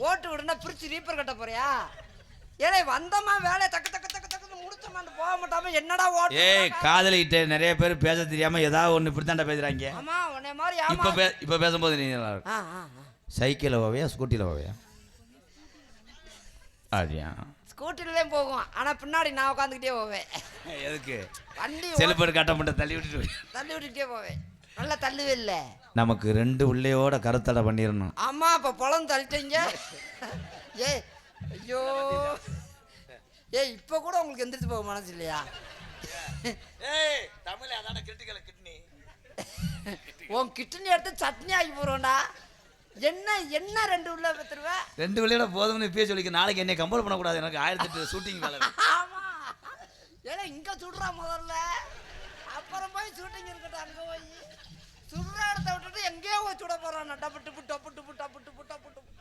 ஓட்டு விடுனா பிரிச்சு ரீப்பர் கட்ட போறியா? ஏலே வந்தமா வேலையை டக்கு டக்கு டக்கு டக்குன்னு முடிச்சமான்னு போக மாட்டாம என்னடா ஓட்டு? ஏய் காதலிக்கிட்ட நிறைய பேர் பேச தெரியாம ஏதாவது ஒன்று இப்படித்தாண்டா பேசுறாங்க. ஆமா உன்னை மாதிரி இப்போ பேசும்போது நீ சைக்கிளில் போவியா ஸ்கூட்டியில் போவியா? அப்படியா? ஸ்கூட்டில தான் போகும். ஆனா பின்னாடி நான் உட்காந்துக்கிட்டே போவேன். எதுக்கு? வண்டி செல்பர் கட்ட மட்டும் தள்ளி விட்டுட்டே போவேன். நல்லா தள்ளுவே இல்லை. நமக்கு 2 உள்ளையோட கருத்தடை பண்ணிடணும். ஆமா அப்ப பொழந்து தள்ளிட்டீங்க. ஏய் ஐயோ ஏய் இப்ப கூட உங்களுக்கு எந்திரிச்சு போக மனசு இல்லையா? ஏய் தமிழ் அதான கிரிட்டிக்கல் கிட்னி. உன் கிட்னி எடுத்து சட்னி ஆகி போறோம்டா. என்ன 2 உள்ள பத்துருவ? 2 உள்ளையோட போதும்னு இப்பயே சொல்லிக்க. நாளைக்கு என்னை கம்பல் பண்ணக்கூடாது. எனக்கு 1008 ஷூட்டிங் வேலை. ஆமா ஏன்னா இங்க சுடுறா முதல்ல, அப்புறம் போய் ஷூட்டிங் இருக்கட்டும். அங்க போய் சுடுற இடத்த விட்டுட்டு எங்கேயோ போய் சுட போறான். டப்பு டப்பு டப்பு டப்பு டப்பு டப்பு டப்பு.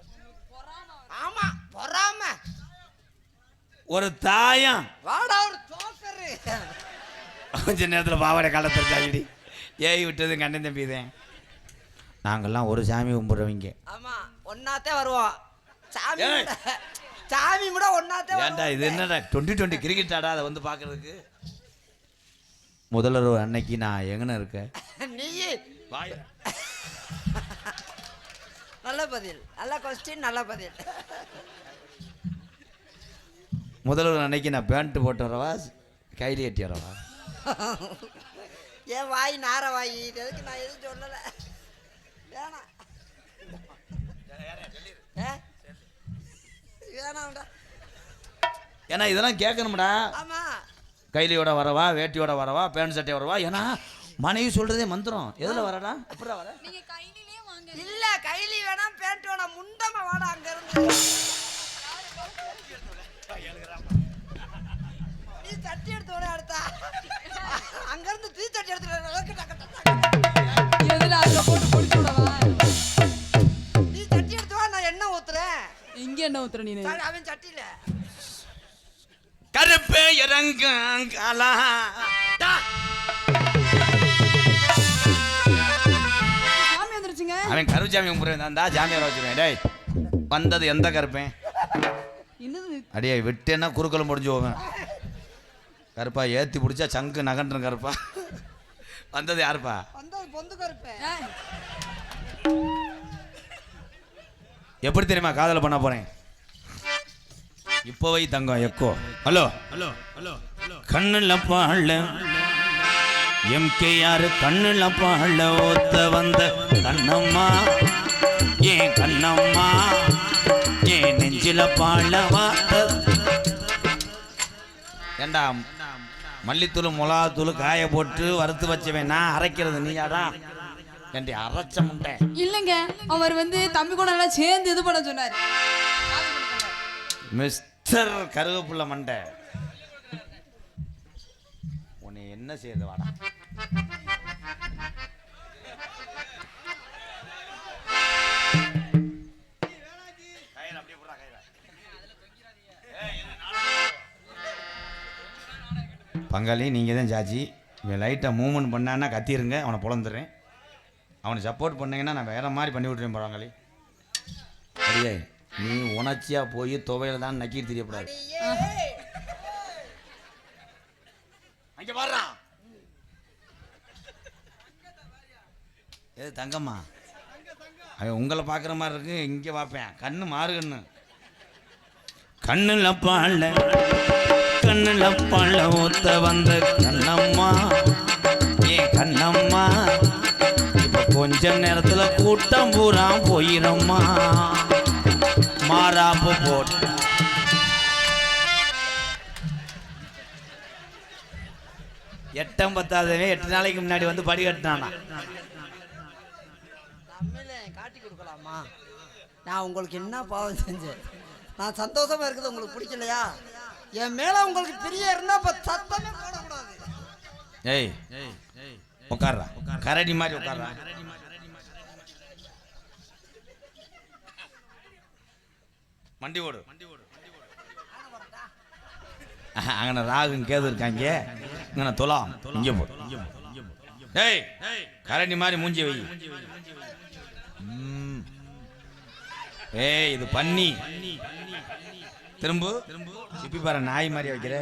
ஆமா பொறாம ஒரு தாயம் வாடா ஒரு தோக்கரு. கொஞ்ச நேரத்தில் பாவாடை கால தெரிஞ்சாடி ஏய் விட்டது கண்ணன் தம்பிதேன். நாங்கள்லாம் ஒரு சாமி கும்பிடுறவங்க. ஆமா ஒன்னாத்தே வருவோம். சாமி கூட ஒன்னாத்தே. ஏன்டா இது என்னடா 2020 கிரிக்கெட் ஆடா அதை வந்து பார்க்கறதுக்கு? முதல்வர் அன்னைக்கு நான் எங்கன இருக்கேன்? நீ நல்ல பதில், நல்ல கொஸ்டின், நல்ல பதில். முதல்வர் அன்னைக்கு நான் பேண்ட் போட்டு வரவா கைலி கட்டி வரவா? ஏன் வாய் நார வாய், எதுக்கு நான் எதுவும் சொல்லலை. வேணாம் வேணாம்டா. ஏன்னா இதெல்லாம் கேட்கணும்டா. ஆமா கைலியோட வரவா வேட்டியோட வரவா பேண்ட் சட்டையோட வரவா? ஏன்னா மனைவி சொல்றதே மந்திரம். எதுல வரடா? அப்புறம் வர நீங்க கைலிலே வாங்க. இல்ல கைலி வேணாம் பேண்ட் வேணாம், முண்டமா வாடா அங்க இருந்து. நீ சட்டி எடுத்து வர அடுத்தா அங்க இருந்து தீ சட்டி எடுத்து எதுல அதுல போட்டு பொடிச்சு விடவா? நீ சட்டி எடுத்து வா, நான் எண்ணெய் ஊத்துறேன். இங்க என்ன ஊத்துற நீ? அவன் சட்டில கருப்பே இறங்காலா. சாமி வந்துருச்சுங்க. அவன் கருச்சாமி கும்பிடுறேன் தான் ஜாமியார் வச்சுருவேன். டேய் வந்தது எந்த கருப்பேன்? என்னது அடியே விட்டேன்னா குறுக்களும் முடிஞ்சு போவேன். கருப்பா ஏற்றி பிடிச்சா சங்கு நகன்ற கருப்பா. வந்தது யாருப்பா? வந்தது பொந்து கருப்பேன். எப்படி தெரியுமா காதல் பண்ண போறேன்? இப்போ வை தங்கம் எக்கோ. Hello hello hello hello. கண்ணுல பாழ எம்கேஆர் கண்ணுல பாழ ஓத்த வந்த கண்ணம்மா ஏன் கண்ணம்மா ஏன் நெஞ்சில பாழ வாத்த. ஏண்டா மல்லித்தூள் மிளகாத்தூள் காய போட்டு வறுத்து வச்சவன் நான் அரைக்கிறது நீயாடா? ஏண்டி அரைச்ச முட்டை? இல்லங்க அவர் வந்து தம்பி கூட எல்லாம் சேர்ந்து இது பண்ண சொன்னாரு. மிஸ்டர் கருவேப்புள்ள மண்டை உன்னை என்ன செய்யுது? வாடா பங்காளி, நீங்கள் தான் ஜாஜி. இவன் லைட்டாக மூவ்மெண்ட் பண்ணான்னா கத்திருங்க, அவனை பொழந்துடுறேன். அவனை சப்போர்ட் பண்ணீங்கன்னா நான் வேற மாதிரி பண்ணி விட்டுறேன் பங்காளி. சரியா? நீ உணர்ச்சியாக போய் துவையில தான் நக்கிட்டு தெரியக்கூடாது. அங்கே வர்றா ஏது தங்கம்மா? அவன் உங்களை பார்க்குற மாதிரி இருக்கு. இங்கே பார்ப்பேன் கண்ணு மாறு கண்ணு. கண்ணுல பாழ கண்ணுல பாழ ஊத்த வந்த கண்ணம்மா ஏன் கண்ணம்மா இப்ப கொஞ்ச நேரத்துல கூட்டம் பூரா போயிரம்மா. மாறாப்பு போட்டு எட்டம் பத்தாதவே 8 நாளைக்கு முன்னாடி வந்து படி கட்டினானா. காட்டி கொடுக்கலாமா? நான் உங்களுக்கு என்ன பாவம் செஞ்சேன்? நான் சந்தோஷமா இருக்குது உங்களுக்கு பிடிக்கலையா? என் மேல உங்களுக்கு பிரிய இருந்தா சத்தமே போடக்கூடாது. ஏய் உட்கார்றா, கரடி மாதிரி உட்கார்றா. மண்டி ஓடு. அங்கே ராகும் கேது இருக்காங்க. இங்கே தொலாம் இங்கே போ. ஏய் கரடி மாதிரி மூஞ்சி வை. ஏய் இது பன்னி. திரும்ப சிப்பி பாரு நாய் மாதிரி வைக்கிற.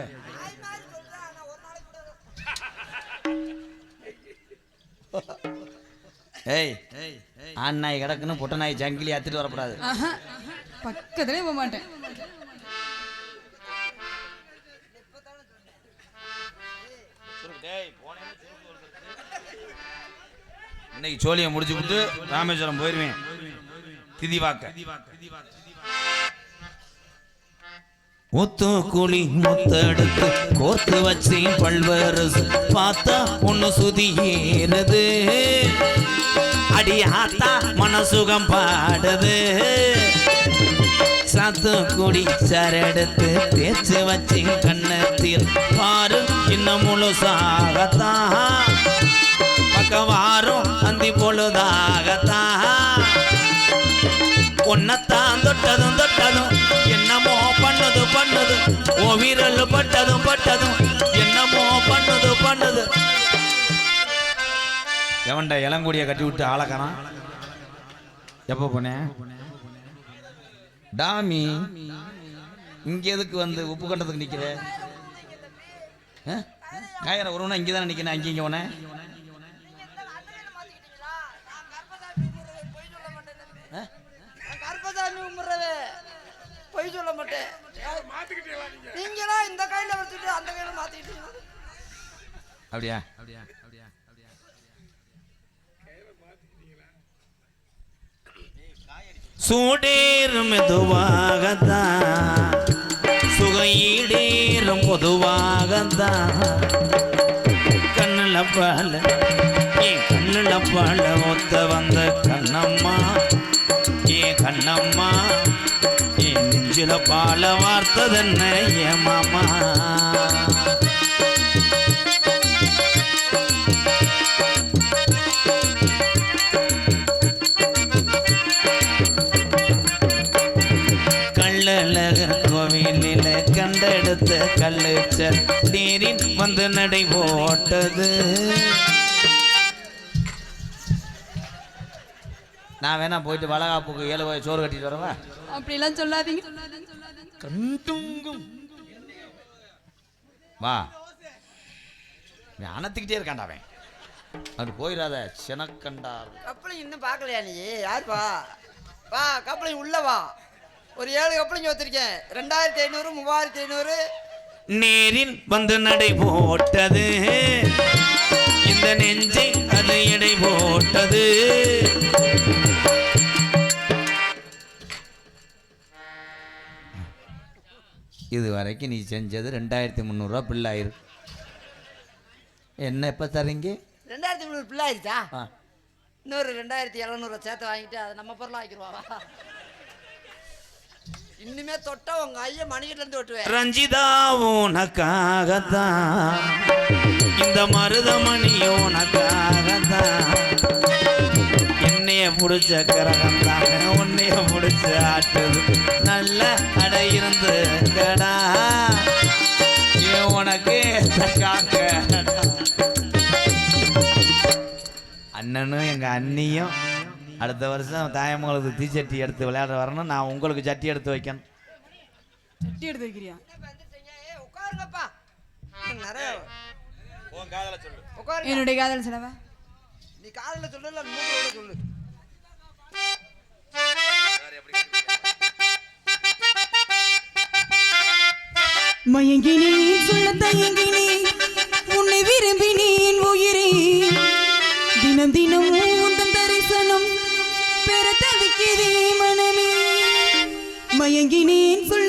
ஏய் ஆண் நாய் கிடக்குன்னு பொட்ட நாய் ஜங்கிலி அத்துட்டு வரக்கூடாது. பக்கத்துலேயே போக மாட்டேன். இன்னைக்கு சோழியை முடிச்சு விட்டு ராமேஸ்வரம் போயிருவேன். திதிவாக்க முத்துக்குழி முத்தெடுத்து கோர்த்து வச்சு பல்வரசு பார்த்தா ஒண்ணு சுதியேறது அடி ஆத்தா மனசுகம் பாடுது சாத்துக்குடி சரெடுத்து தேய்ச்சி வச்சு கண்ணத்தில் பாரு இன்னும் முழுசாகத்தான் பக்கவாரும் அந்தி பொழுதாகத்தான் ஒன்னத்தான் தொட்டதும் தொட்டதும் என்னமோ பண்ணுது பண்ணுது ஓ வீரல் பட்டதும் பட்டதும் என்னமோ பண்ணுது பண்ணுது. எவன்டா இளங்குடியை கட்டி விட்டு ஆளக்கானான்? எப்போ போனேன்? டாமி இங்க எதுக்கு வந்து உப்பு கட்டத்துக்கு நிக்கிற? காயற ஒருவனா இங்கே தானே நிற்கிறேன். அங்கே இங்கே உனே கருப்பசாமி கும்பிட்றவே பொய் சொல்ல மாட்டேன். நீங்களா இந்த கையில வச்சுட்டு அந்த கையில மாத்திக்கிட்டீங்க. அப்படியா? சூடேறும் மெதுவாகத்தான் சுகையீடேறும் பொதுவாகத்தான் கண்ணுல பால ஏன் கண்ணுல பால ஒத்த வந்த கண்ணம்மா ஏன் கண்ணம்மா ஏன் நெஞ்சில பால வார்த்ததென்ன ஏன் மாமா கோவிலில கண்டெடுத்த கல்லுச்ச நீரின் வந்து நடை போட்டது. நான் வேணா போயிட்டு வளகாப்புக்கு 7 வயசு சோறு கட்டிட்டு வரவா? அப்படிலாம் சொல்லாதீங்க. கண்டுங்கும் வா அனத்துக்கிட்டே இருக்காண்டா அவன். அது போயிடாத சினக்கண்டார். கப்பலிங் இன்னும் பார்க்கலையா நீ? யாருப்பா? வா கப்பலிங் உள்ள வா. ஒரு 7 கப்பலிங் வச்சிருக்கேன். 2500 3500 நேரில் வந்து நடை போட்டது இந்த நெஞ்சை அது எடை போட்டது. இது வரைக்கும் நீ செஞ்சது 2300 ரூபா பில் ஆயிரு. என்ன எப்போ தரீங்க? 2300 பிள்ளை ஆயிடுச்சா? இன்னொரு 2700 சேர்த்து வாங்கிட்டு அதை நம்ம பொருளாக ஆக்கிடுவாவா? இன்னுமே தொட்டா உங்க ஐயா மணிக்கிட்ட இருந்து ஒட்டுவேன். ரஞ்சிதா உனக்காகத்தான் இந்த மருதமணி உனக்காகத்தான் என்னைய பிடிச்ச கரகந்தாங்க உன்னைய பிடிச்ச ஆட்டுது நல்ல அடை இருந்து கடா உனக்கு காக்க. அண்ணனும் எங்கள் அண்ணியும் அடுத்த வருஷம் தாயமங்களுக்கு தீச்சட்டி எடுத்து விளையாட வரணும். நான் உங்களுக்கு சட்டி எடுத்து வைக்கணும். சட்டி எடுத்து வைக்கிறியா? உட்காருங்கப்பா. நிறைய என்னுடைய காதல் செலவா? நீ காதல சொல்லல மூக்கோட சொல்லு. மயங்கினேன் சொல்ல தயங்கினேன் உன்னை விரும்பினேன் உயிரே தினம் தினம் உந்தன் தரிசனம் பெற தவிக்கிறே மனமே மயங்கினேன் சொல்ல